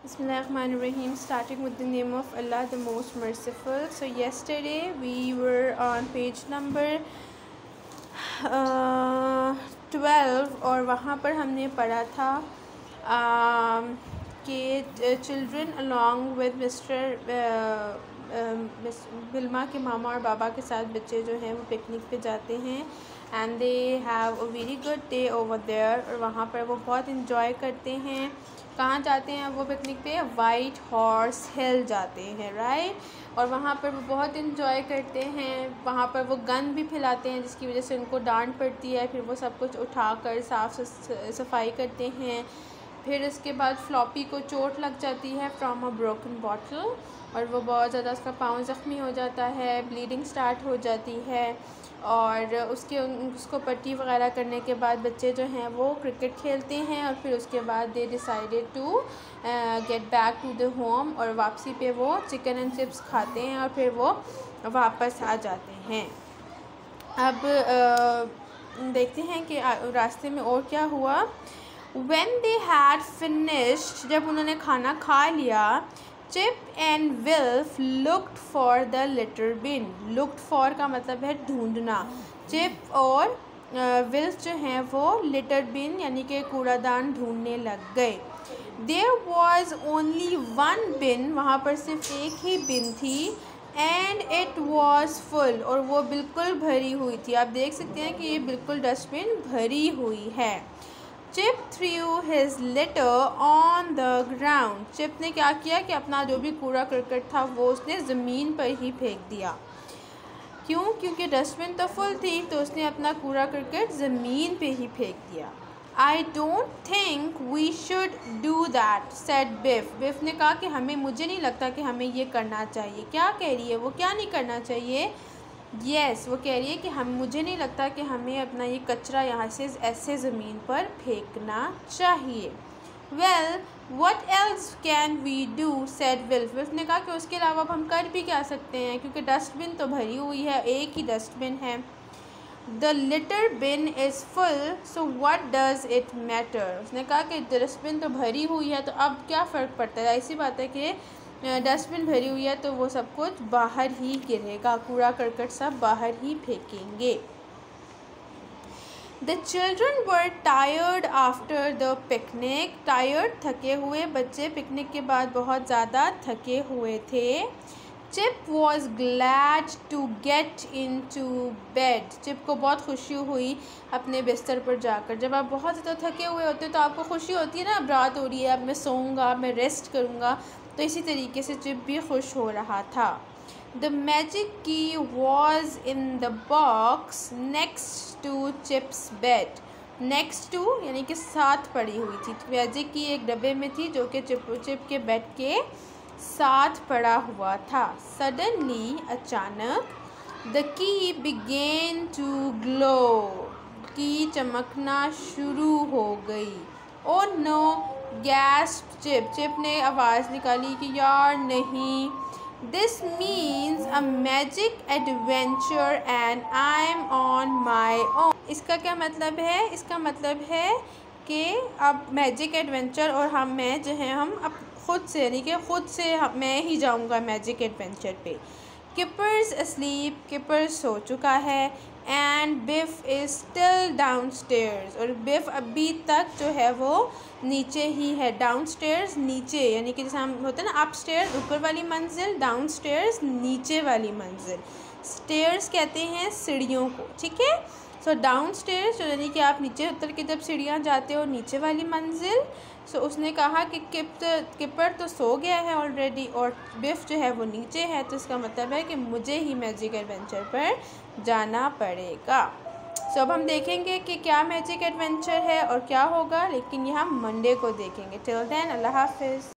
Bismillahirrahmanirrahim. Starting with the name of Allah, the most merciful. So yesterday we were on page number 12 और वहाँ पर हमने पढ़ा था कि चिल्ड्रन अलॉन्ग विद मिस्टर बिल्मा के मामा और बाबा के साथ बच्चे जो हैं वो पिकनिक पे जाते हैं and they have a very good day over there. और वहाँ पर वो बहुत इंजॉय करते हैं। कहाँ जाते हैं वो पिकनिक पे? वाइट हॉर्स हिल जाते हैं, राइट। और वहाँ पर वो बहुत इंजॉय करते हैं। वहाँ पर वो गन भी फैलाते हैं जिसकी वजह से उनको डांट पड़ती है। फिर वो सब कुछ उठाकर साफ़ सफाई करते हैं। फिर उसके बाद फ्लॉपी को चोट लग जाती है फ्रॉम अ ब्रोकन बॉटल और वो बहुत ज़्यादा उसका पाँव ज़ख्मी हो जाता है, ब्लीडिंग स्टार्ट हो जाती है। और उसको पट्टी वगैरह करने के बाद बच्चे जो हैं वो क्रिकेट खेलते हैं और फिर उसके बाद they decided to get back to the home और वापसी पे वो चिकन एंड चिप्स खाते हैं और फिर वो वापस आ जाते हैं। अब देखते हैं कि रास्ते में और क्या हुआ। When they had finished, जब उन्होंने खाना खा लिया, chip and विल्फ looked for the litter bin. looked for का मतलब है ढूंढना। चिप और विल्फ जो हैं वो लिटर बिन यानी कि कूड़ादान ढूंढने लग गए। There was only one bin, वहाँ पर सिर्फ एक ही बिन थी एंड इट वॉज फुल और वो बिल्कुल भरी हुई थी। आप देख सकते हैं कि ये बिल्कुल डस्टबिन भरी हुई है। Chip through his litre on the ground. Chip ने क्या किया कि अपना जो भी कूड़ा करकट था वो उसने ज़मीन पर ही फेंक दिया। क्यों? क्योंकि डस्टबिन तो फुल थी तो उसने अपना कूड़ा करकट ज़मीन पे ही फेंक दिया। I don't think we should do that said Biff. Biff ने कहा कि मुझे नहीं लगता कि हमें ये करना चाहिए। क्या कह रही है वो? क्या नहीं करना चाहिए? वो कह रही है कि मुझे नहीं लगता कि हमें अपना ये कचरा यहाँ से ऐसे ज़मीन पर फेंकना चाहिए। Well what else can we do said Wilf. Wilf ने कहा कि उसके अलावा अब हम कर भी क्या सकते हैं क्योंकि डस्टबिन तो भरी हुई है, एक ही डस्टबिन है। The litter bin is full so what does it matter. उसने कहा कि डस्टबिन तो भरी हुई है तो अब क्या फ़र्क पड़ता है? ऐसी बात है कि डस्टबिन भरी हुई है तो वो सब कुछ बाहर ही गिरेगा, कूड़ा करकट सब बाहर ही फेंकेंगे। The children were tired after the picnic. Tired थके हुए बच्चे पिकनिक के बाद बहुत ज़्यादा थके हुए थे। Chip was glad to get in to bed. Chip को बहुत खुशी हुई अपने बिस्तर पर जाकर। जब आप बहुत ज़्यादा थके हुए होते तो आपको खुशी होती है ना, अब रात हो रही है, अब मैं सोऊंगा, मैं रेस्ट करूँगा। तो इसी तरीके से चिप भी खुश हो रहा था। The magic key was in the box next to Chip's bed. Next to यानी कि साथ पड़ी हुई थी। मैजिक की एक डब्बे में थी जो कि चिप के बेड के साथ पड़ा हुआ था। सडनली अचानक the key begin to glow. की चमकना शुरू हो गई। Oh no gasp Chip. Chip ने आवाज़ निकाली कि यार नहीं। This means a magic adventure and I am on my own. इसका क्या मतलब है? इसका मतलब है कि अब मैजिक एडवेंचर और मैं जो है हम अब खुद से यानी कि मैं ही जाऊंगा मैजिक एडवेंचर पे। Kipper's asleep. किपर सो चुका है and Biff is still downstairs. और बिफ अभी तक जो है वो नीचे ही है। डाउन स्टेयर्स नीचे यानी कि जैसे हम होते हैं ना, अप स्टेयर्स ऊपर वाली मंजिल, डाउन स्टेयर्स नीचे वाली मंजिल। स्टेयर्स कहते हैं सीढ़ियों को, ठीक है। सो डाउन स्टेयर्स यानी कि आप नीचे उतर के जब सीढ़ियाँ जाते हो नीचे वाली मंजिल। सो उसने कहा कि किपर तो सो गया है ऑलरेडी और बिफ जो है वो नीचे है, तो इसका मतलब है कि मुझे ही मैजिक एडवेंचर पर जाना पड़ेगा। सो अब हम देखेंगे कि क्या मैजिक एडवेंचर है और क्या होगा, लेकिन ये हम मंडे को देखेंगे। टिल देन अल्लाह हाफिज़।